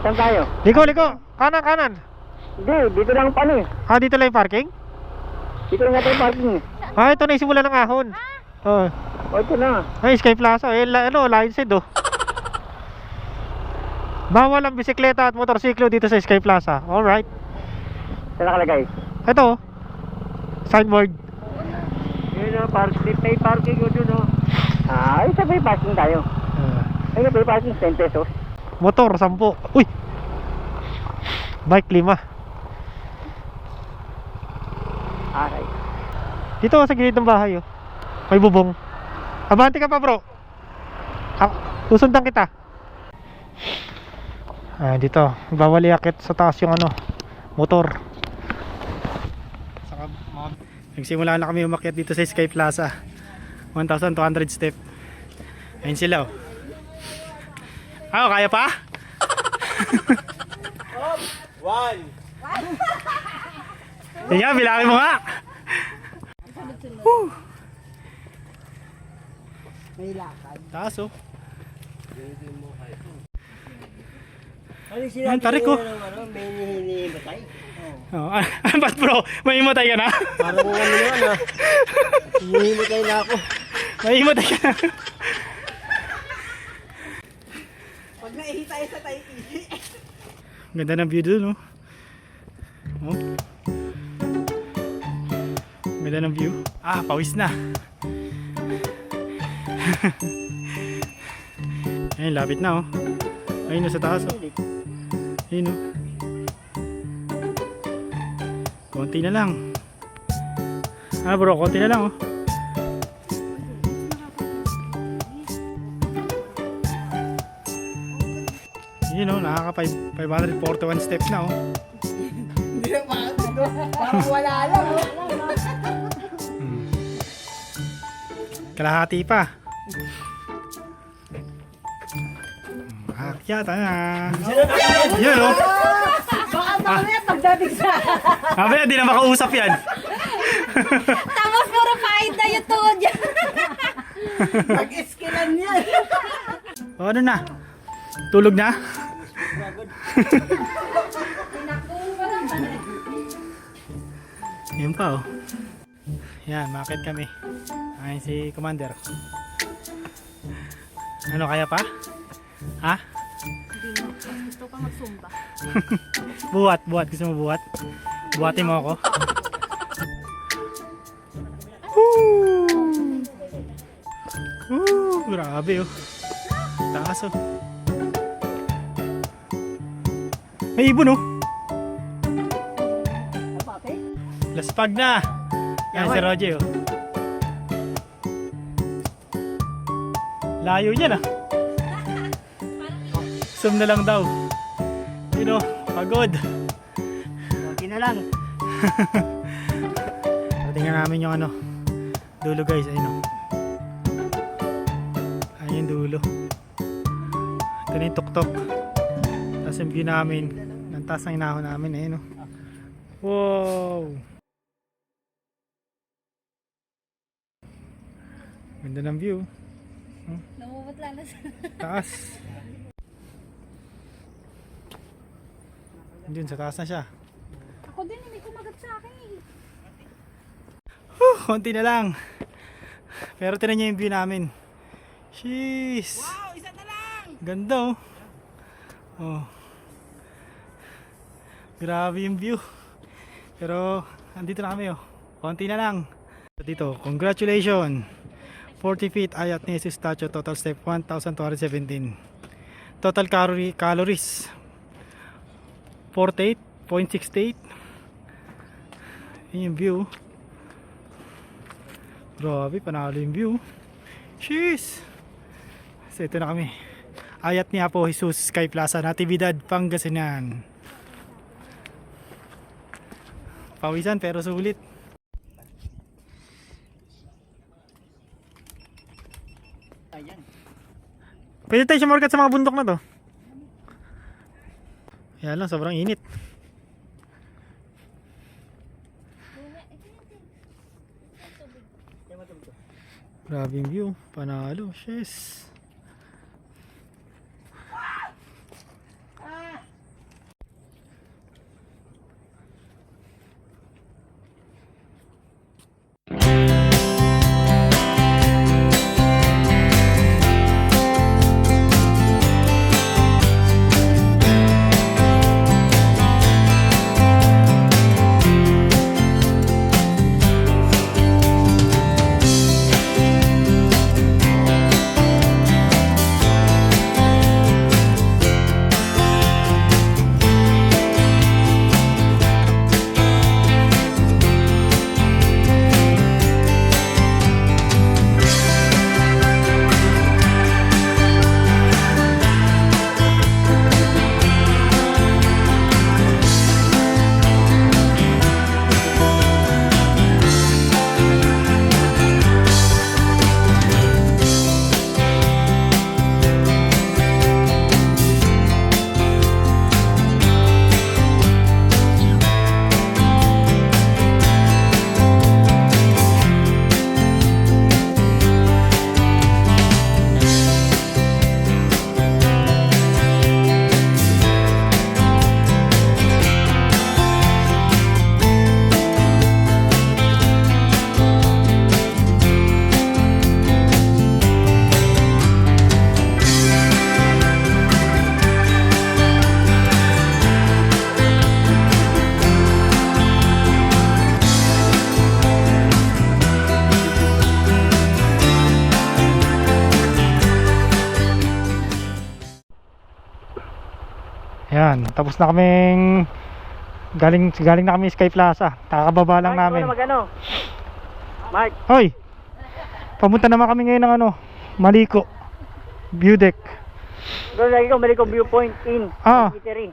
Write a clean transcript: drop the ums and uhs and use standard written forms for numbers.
Saan tayo? Liko. Kanan. Hindi, dito lang pa eh. Ah, dito lang yung parking? Dito lang natin yung parking eh. Ah, ito na yung simula ng ahon. Oh. O, ito na. Ay, Sky Plaza. Line side oh. Bawal ang bisikleta at motorsiklo dito sa Sky Plaza. Alright. Saan nakalagay? Ito. Signboard. Yun o, may parking yun dun o. Ay, sa may parking tayo. Ay, may parking 10 pesos. Motor 10. Uy. Bike 5. Aray. Dito sa gilid ng bahay oh. May bubong. Abante ka pa bro. Susundan kita. Dito. Bawal iakit sa taas yung motor. Nagsimula na kami umakyat dito sa Sky Plaza. 1,200 step. Ayun sila oh. Kaya pa? One. Tingnan, bilangin mo nga. May lakad. Taas oh. Ano sinabi tarik ko. May hinihimatay? Oh. Ba't bro? May imatay ka na? Parang naman ha. Hinihimatay na ako. May imatay ka na. Pag naihitay sa tayo. Ganda ng view dun oh. Ganda ng view. Pawis na. Ayun, lapit na oh. Ayun sa taas oh. Ayun oh. Konti na lang. Bro, konti na lang oh. Yun oh, nakaka 541 steps na oh. Hindi na parang wala lang oh. Kalahati pa. Akyat na. Yun oh. Baka mamaya pagdating sa... Mamaya di na makausap yan. Tapos puro kahit na yung tuhod niya. Nag-iskilan yan. Ano na? Tulog na? Yan pa oh. Yan, makakit kami. Ayun si Commander. Ano, kaya pa? Ha? Hindi mo. Gusto ka magsumba. Buhat. Gusto mo buhat? Buhatin mo ako. Grabe oh. Taas oh. May ibon oh. Laspag na. Yan si Roger oh. Layo niya na. Zoom na lang daw. Yun oh, pagod. Okay na lang. Tingnan namin yung dulo guys, ayun oh. Ayun dulo. Ito na yung tuktok. Tapos yung view namin, ng taas ng inahon namin, ayun oh. Wow! Ganda ng view. Namumutla na sa... Taas. Dun sa taas na siya. Ako din, hindi kumagat sa akin eh. Konti na lang. Pero tinan niyo yung view namin. Jeez. Wow, isa na lang. Ganda oh. Oh. Grabe yung view. Pero andito na kami oh. Konti na lang. Dito, congratulations. 40 feet Ayat Nesu statue, total step 1,217. Total calories 48.68. Yun yung view. Grabe, panalo yung view. Jeez. So ito na kami. Ayat ni Apo Jesus Sky Plaza, Natividad, Pangasinan. Pawisan pero sulit. Ayan. Pwede tayo sumorkat sa mga bundok na to. Yan lang, sobrang init. Grabe yung view, panalo, yes. Yan, tapos na kaming galing na kami Sky Plaza. Kakababa lang namin. Magano? Mark, Hoy! Pamunta naman kami ngayon ng Maliko View Deck. doon lagi ko, Maliko Viewpoint in. Ah. Eatery.